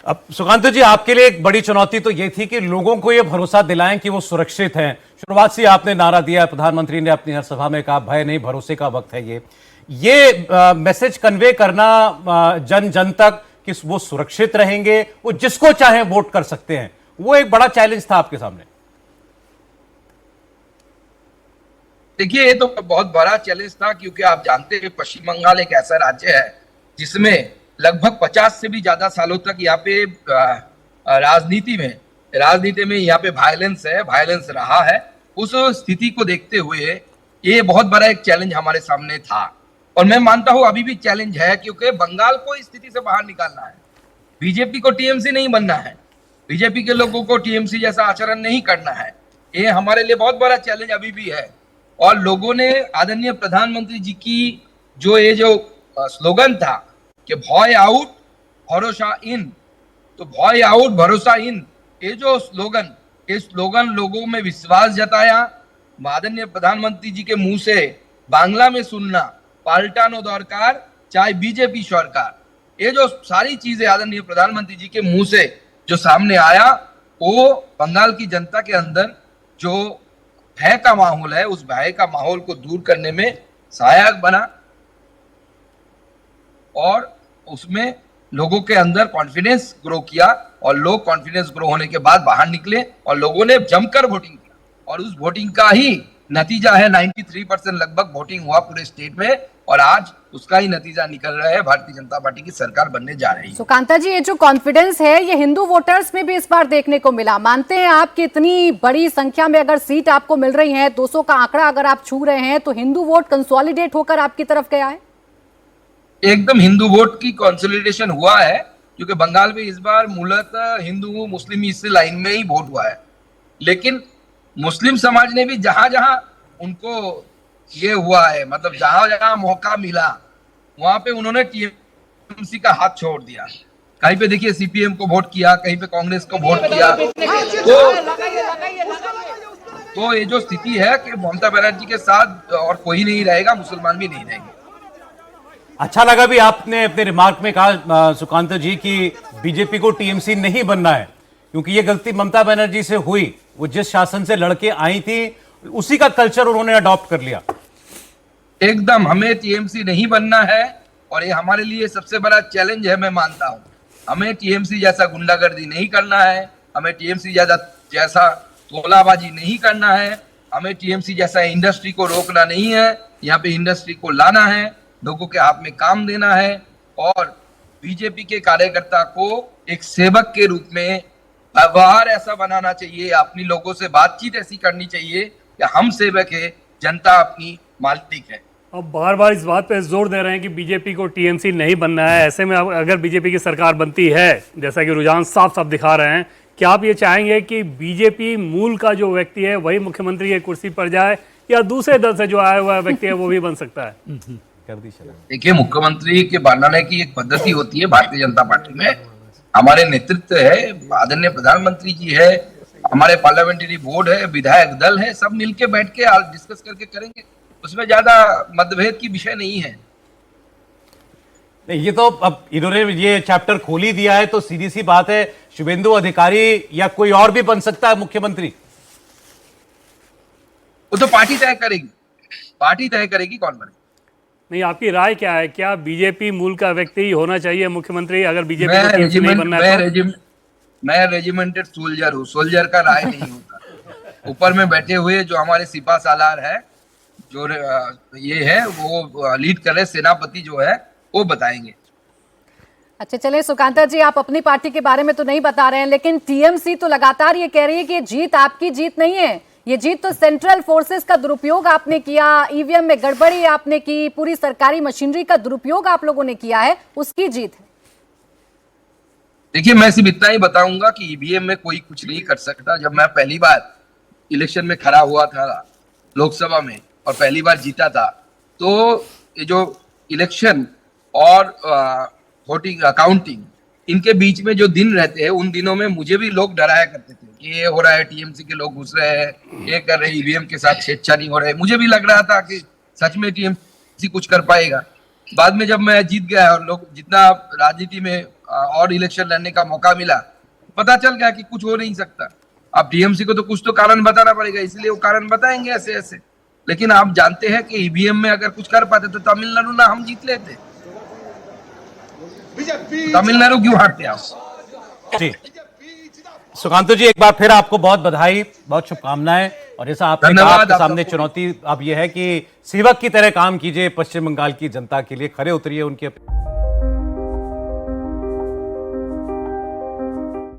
अब सुकांत जी, आपके लिए एक बड़ी चुनौती तो ये थी कि लोगों को ये भरोसा दिलाएं कि वो सुरक्षित हैं। शुरुआत से आपने नारा दिया, प्रधानमंत्री ने अपनी हर सभा में कहा, भय नहीं भरोसे का वक्त है ये मैसेज कन्वे करना जन जन तक कि वो सुरक्षित रहेंगे, वो जिसको चाहे वोट कर सकते हैं, वो एक बड़ा चैलेंज था आपके सामने। देखिए, ये तो बहुत बड़ा चैलेंज था, क्योंकि आप जानते हैं पश्चिम बंगाल एक ऐसा राज्य है जिसमें लगभग 50 से भी ज्यादा सालों तक यहाँ पे राजनीति में यहाँ पे वायलेंस रहा है। उस स्थिति को देखते हुए ये बहुत बड़ा एक चैलेंज हमारे सामने था, और मैं मानता हूं अभी भी चैलेंज है, क्योंकि बंगाल को इस स्थिति से बाहर निकालना है। बीजेपी को टीएमसी नहीं बनना है, बीजेपी के लोगों को टीएमसी जैसा आचरण नहीं करना है। ये हमारे लिए बहुत बड़ा चैलेंज अभी भी है। और लोगों ने आदरणीय प्रधानमंत्री जी की जो स्लोगन था कि भय आउट भरोसा इन, तो भय आउट भरोसा इन, ये स्लोगन लोगों में विश्वास जताया। आदरणीय प्रधानमंत्री जी के मुंह से बांग्ला में सुनना, पाल्टानो दरकार चाहे बीजेपी सरकार, ये जो सारी चीजें आदरणीय प्रधानमंत्री जी के मुंह से जो सामने आया, वो बंगाल की जनता के अंदर जो भय का माहौल है, उस भय का माहौल को दूर करने में सहायक बना, और उसमें लोगों के अंदर कॉन्फिडेंस ग्रो किया, और लोग कॉन्फिडेंस ग्रो होने के बाद बाहर निकले और लोगों ने जमकर वोटिंग किया, और उस वोटिंग का ही नतीजा है 93% लगभग वोटिंग हुआ पूरे स्टेट में, और आज उसका ही नतीजा निकल रहा है, भारतीय जनता पार्टी की सरकार बनने जा रही है। सुकांता जी, ये जो कॉन्फिडेंस है ये हिंदू वोटर्स में भी इस बार देखने को मिला। मानते हैं आप कि इतनी बड़ी संख्या में अगर सीट आपको मिल रही है, 200 का आंकड़ा अगर आप छू रहे हैं, तो हिंदू वोट कंसोलिडेट होकर आपकी तरफ गया है? एकदम हिंदू वोट की कंसोलिडेशन हुआ है, क्योंकि बंगाल में इस बार मूलतः हिंदू मुस्लिम इस लाइन में ही वोट हुआ है, लेकिन मुस्लिम समाज ने भी जहां जहां उनको ये हुआ है, मतलब जहां जहां मौका मिला वहां पे उन्होंने टीएमसी का हाथ छोड़ दिया। कहीं पे देखिए सीपीएम को वोट किया, कहीं पे कांग्रेस को वोट किया। तो ये जो स्थिति है कि ममता बनर्जी के साथ और कोई नहीं रहेगा, मुसलमान भी नहीं रहेंगे। अच्छा लगा भी आपने अपने रिमार्क में कहा सुकांत जी कि बीजेपी को टीएमसी नहीं बनना है, क्योंकि ये गलती ममता बनर्जी से हुई। वो जिस शासन से लड़के आई थी उसी का कल्चर उन्होंने अडॉप्ट कर लिया। एकदम, हमें टीएमसी नहीं बनना है, और ये हमारे लिए सबसे बड़ा चैलेंज है, मैं मानता हूं। हमें टीएमसी जैसा गुंडागर्दी नहीं करना है, हमें टीएमसी जैसा तोलाबाजी नहीं करना है, हमें टीएमसी जैसा इंडस्ट्री को रोकना नहीं है। यहाँ पे इंडस्ट्री को लाना है, लोगों के हाथ में काम देना है, और बीजेपी के कार्यकर्ता को एक सेवक के रूप में व्यवहार ऐसा बनाना चाहिए, अपनी लोगों से बातचीत ऐसी करनी चाहिए कि हम सेवक है, जनता अपनी मालिक है। अब बार बार इस बात पे जोर दे रहे हैं कि बीजेपी को टीएमसी नहीं बनना है। ऐसे में अगर बीजेपी की सरकार बनती है, जैसा कि रुझान साफ साफ दिखा रहे हैं, क्या आप ये चाहेंगे कि बीजेपी मूल का जो व्यक्ति है वही मुख्यमंत्री की कुर्सी पर जाए, या दूसरे दल से जो आया हुआ व्यक्ति है वो भी बन सकता है? देखिए, मुख्यमंत्री के बनाने की एक पद्धति होती है भारतीय जनता पार्टी में। हमारे नेतृत्व है, आदरणीय प्रधानमंत्री जी है, हमारे पार्लियामेंट्री बोर्ड है, विधायक दल है, सब मिलके बैठ के डिस्कस करके करेंगे। उसमें ज्यादा मतभेद की विषय नहीं है। नहीं, ये तो अब इन्होंने ये चैप्टर खोल ही दिया है, तो सीधी सी बात है, शुभेंदु अधिकारी या कोई और भी बन सकता है मुख्यमंत्री। वो तो पार्टी तय करेगी कौन बने। नहीं, आपकी राय क्या है? क्या बीजेपी मूल का व्यक्ति ही होना चाहिए मुख्यमंत्री अगर बीजेपी को टीएमसी नहीं बनना है तो? मैं रेजिमेंटेड सोल्जर हूँ, सोल्जर का राय नहीं होता। ऊपर में बैठे हुए जो हमारे सिपा सालार है, जो ये है, वो लीड कर रहे सेनापति जो है, वो बताएंगे। अच्छा, चलिए सुकांता जी, आप अपनी पार्टी के बारे में तो नहीं बता रहे हैं, लेकिन टीएमसी तो लगातार ये कह रही है कि जीत आपकी जीत नहीं है, ये जीत तो सेंट्रल फोर्सेस का दुरुपयोग आपने किया, ईवीएम में गड़बड़ी आपने की, पूरी सरकारी मशीनरी का दुरुपयोग आप लोगों ने किया है, उसकी जीत है। देखिए, मैं सिर्फ इतना ही बताऊंगा कि ईवीएम में कोई कुछ नहीं कर सकता। जब मैं पहली बार इलेक्शन में खड़ा हुआ था लोकसभा में और पहली बार जीता था, तो ये जो इलेक्शन और वोटिंग अकाउंटिंग, इनके बीच में जो दिन रहते हैं, उन दिनों में मुझे भी लोग डराया करते थे कि ये हो रहा है, टीएमसी के लोग घुस रहे हैं, ये कर रहे हैं, ईवीएम के साथ छेड़छाड़ी हो रहा है। मुझे भी लग रहा था कि सच में टीएमसी कुछ कर पाएगा। बाद में जब मैं जीत गया और लोग जितना राजनीति में और इलेक्शन लड़ने का मौका मिला, पता चल गया कि कुछ हो नहीं सकता। अब टीएमसी को तो कुछ तो कारण बताना पड़ेगा, इसलिए वो कारण बताएंगे ऐसे ऐसे। लेकिन आप जानते हैं कि ईवीएम में अगर कुछ कर पाते तो तमिलनाडु ना हम जीत लेते, तमिलनाडु क्यों हारते आप? जी सुकांत जी, एक बार फिर आपको बहुत बधाई, बहुत शुभकामनाएं। और जैसा आपने कहा, धन्यवाद आपके आपका। सामने चुनौती अब यह है कि सेवक की तरह काम कीजिए, पश्चिम बंगाल की जनता के लिए खरे उतरिए उनके